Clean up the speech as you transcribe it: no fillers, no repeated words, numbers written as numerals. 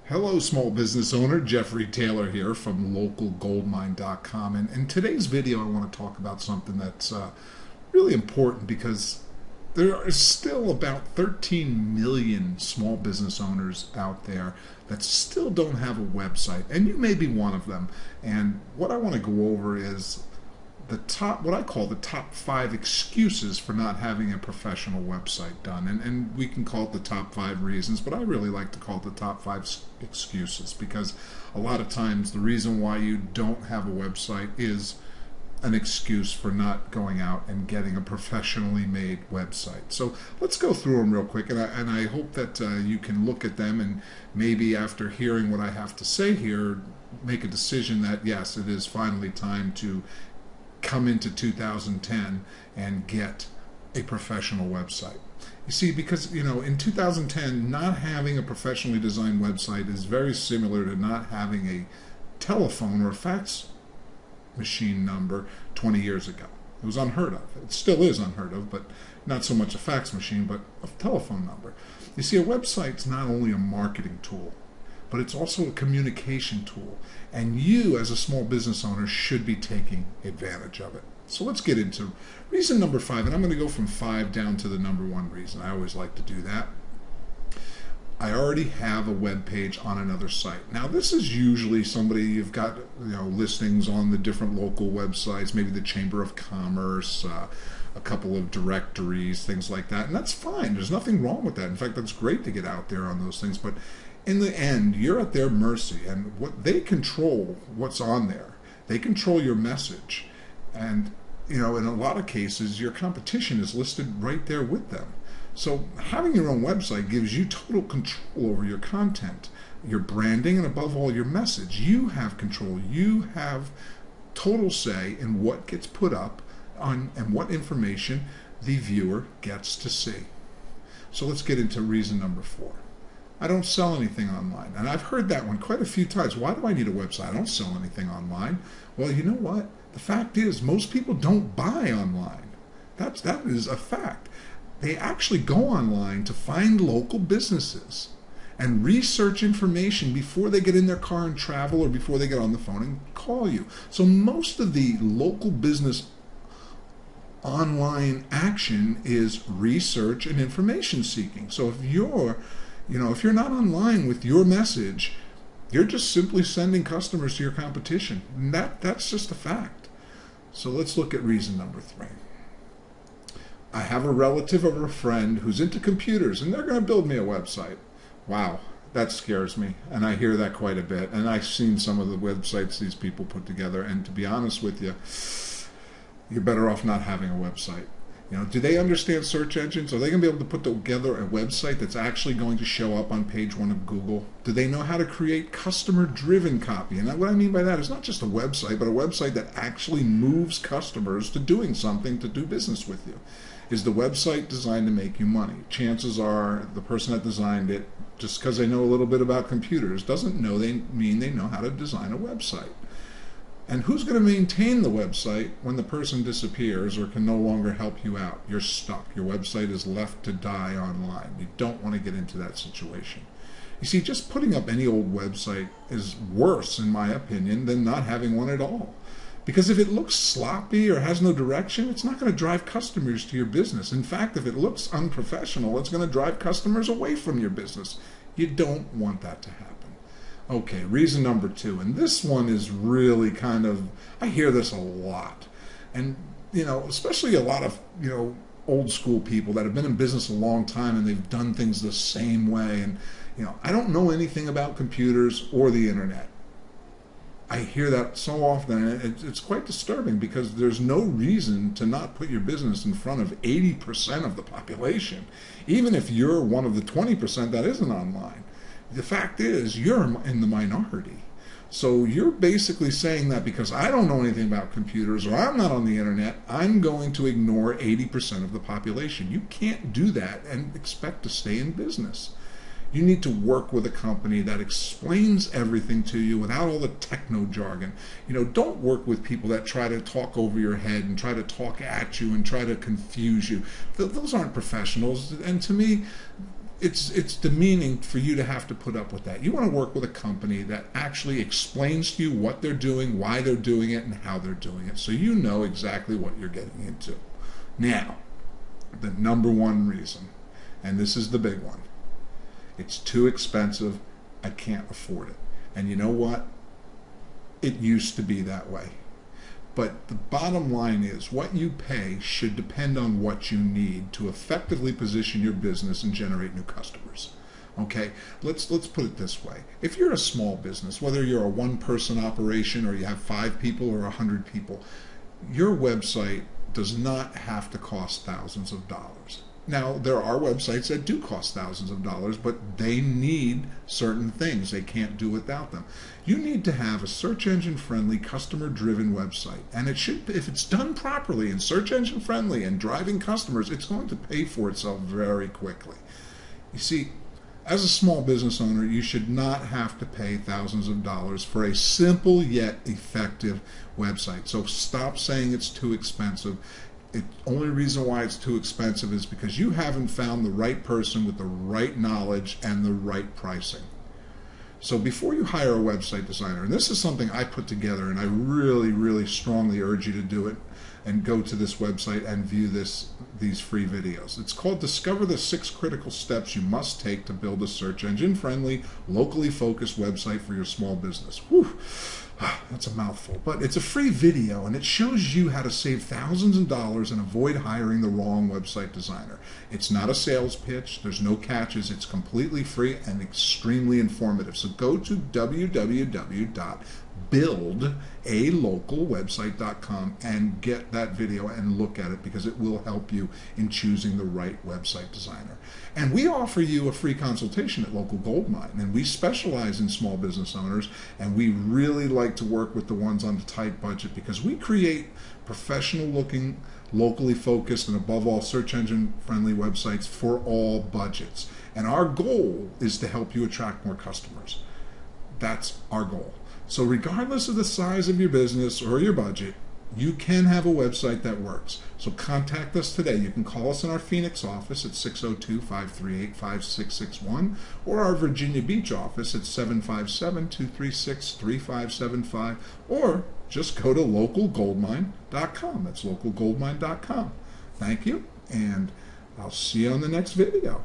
Hello, small business owner. Jeffrey Taylor here from localgoldmine.com. And in today's video, I want to talk about something that's really important because there are still about 13 million small business owners out there that still don't have a website. And you may be one of them. And what I want to go over is what I call the top 5 excuses for not having a professional website done. And we can call it the top 5 reasons, but I really like to call it the top 5 excuses because a lot of times the reason why you don't have a website is an excuse for not going out and getting a professionally made website. So let's go through them real quick, and I hope that you can look at them and maybe after hearing what I have to say here, make a decision that yes, it is finally time to come into 2010 and get a professional website. You see, because in 2010, not having a professionally designed website is very similar to not having a telephone or a fax machine number 20 years ago. It was unheard of. It still is unheard of, but not so much a fax machine, but a telephone number. You see, a website's not only a marketing tool, but it's also a communication tool. And you, as a small business owner, should be taking advantage of it. So let's get into reason number 5, and I'm going to go from 5 down to the number 1 reason. I always like to do that. I already have a web page on another site. Now, this is usually somebody you've got listings on the different local websites, maybe the Chamber of Commerce, a couple of directories, things like that, and that's fine. There's nothing wrong with that. In fact, that's great to get out there on those things, but in the end, you're at their mercy, and what they control what's on there. They control your message, and in a lot of cases, your competition is listed right there with them. So having your own website gives you total control over your content, your branding, and above all, your message. You have control. You have total say in what gets put up on and what information the viewer gets to see. So let's get into reason number 4. I don't sell anything online. And I've heard that one quite a few times. Why do I need a website? I don't sell anything online. Well, you know what? The fact is, most people don't buy online. That is a fact. They actually go online to find local businesses and research information before they get in their car and travel or before they get on the phone and call you. So most of the local business online action is research and information seeking. So if you're not online with your message, you're just simply sending customers to your competition. And that's just a fact. So let's look at reason number 3. I have a relative or a friend who's into computers and they're going to build me a website. Wow, that scares me. And I hear that quite a bit. And I've seen some of the websites these people put together. And to be honest with you, you're better off not having a website. Do they understand search engines? Are they going to be able to put together a website that's actually going to show up on page 1 of Google? Do they know how to create customer-driven copy? And what I mean by that is not just a website, but a website that actually moves customers to doing something to do business with you. Is the website designed to make you money? Chances are the person that designed it, just because they know a little bit about computers, doesn't mean they know how to design a website. And who's going to maintain the website when the person disappears or can no longer help you out? You're stuck. Your website is left to die online. You don't want to get into that situation. You see, just putting up any old website is worse, in my opinion, than not having one at all. Because if it looks sloppy or has no direction, it's not going to drive customers to your business. In fact, if it looks unprofessional, it's going to drive customers away from your business. You don't want that to happen. Okay, reason number 2, and this one is really I hear this a lot. And, especially a lot of, old school people that have been in business a long time and they've done things the same way. And, I don't know anything about computers or the internet. I hear that so often, and it's quite disturbing because there's no reason to not put your business in front of 80% of the population, even if you're one of the 20% that isn't online. The fact is, you're in the minority. So you're basically saying that because I don't know anything about computers or I'm not on the internet, I'm going to ignore 80% of the population. You can't do that and expect to stay in business. You need to work with a company that explains everything to you without all the techno jargon. Don't work with people that try to talk over your head and try to talk at you and try to confuse you. Those aren't professionals. And to me, it's demeaning for you to have to put up with that. You want to work with a company that actually explains to you what they're doing, why they're doing it, and how they're doing it, so you know exactly what you're getting into. Now, the number one reason, and this is the big one, it's too expensive, I can't afford it. And you know what? It used to be that way. But the bottom line is what you pay should depend on what you need to effectively position your business and generate new customers. Okay, let's put it this way. If you're a small business, whether you're a one-person operation or you have 5 people or 100 people, your website does not have to cost thousands of dollars. Now, there are websites that do cost thousands of dollars, but they need certain things. They can't do without them. You need to have a search engine friendly, customer driven website. And it should, if it's done properly and search engine friendly and driving customers, it's going to pay for itself very quickly. You see, as a small business owner, you should not have to pay thousands of dollars for a simple yet effective website. So stop saying it's too expensive. The only reason why it's too expensive is because you haven't found the right person with the right knowledge and the right pricing. So before you hire a website designer, and this is something I put together, and I really, really strongly urge you to do it, and go to this website and view these free videos. It's called Discover the 6 Critical Steps You Must Take to Build a Search Engine Friendly, Locally Focused Website for Your Small Business. Whew. That's a mouthful, but it's a free video and it shows you how to save thousands of dollars and avoid hiring the wrong website designer. It's not a sales pitch, there's no catches, it's completely free and extremely informative. So go to www.buildalocalwebsite.com and get that video and look at it, because it will help you in choosing the right website designer. And we offer you a free consultation at Local Goldmine, and we specialize in small business owners, and we really like to work with the ones on the tight budget, because we create professional looking, locally focused, and above all search engine friendly websites for all budgets. And our goal is to help you attract more customers. That's our goal. So regardless of the size of your business or your budget, you can have a website that works. So contact us today. You can call us in our Phoenix office at 602-538-5661 or our Virginia Beach office at 757-236-3575, or just go to localgoldmine.com. That's localgoldmine.com. Thank you, and I'll see you on the next video.